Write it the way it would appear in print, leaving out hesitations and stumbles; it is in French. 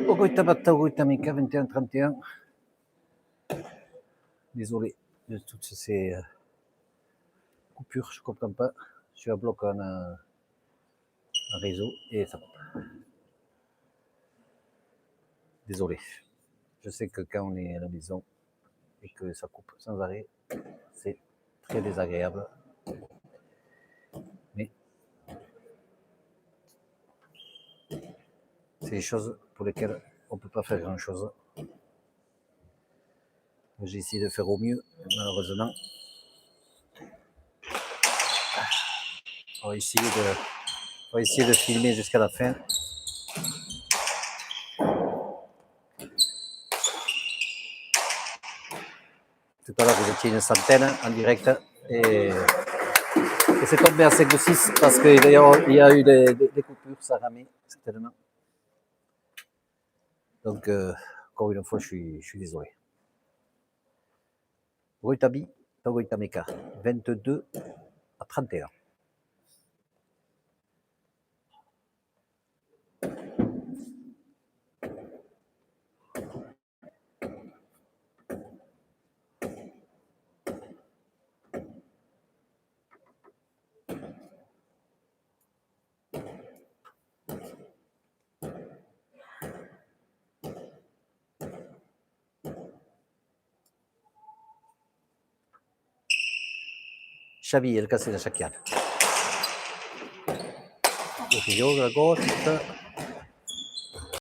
Ogoita Bata, Ogoita Mika, 21-31. Désolé de toutes ces coupures, je comprends pas. Je suis à bloc un réseau et ça coupe. Désolé. Je sais que quand on est à la maison et que ça coupe sans arrêt, c'est très désagréable. Mais c'est des choses pour lesquelles on ne peut pas faire grand-chose. J'ai essayé de faire au mieux, malheureusement. On va essayer de filmer jusqu'à la fin. Tout à l'heure, vous étiez une centaine en direct et c'est tombé à 5 ou 6 parce qu'il y a eu des coupures, ça ramait certainement. Donc, encore une fois, je suis désolé. Goitabi, Togoitameka, 22-31. Xavi, il casse da Shakian. Il Rio, la gauche.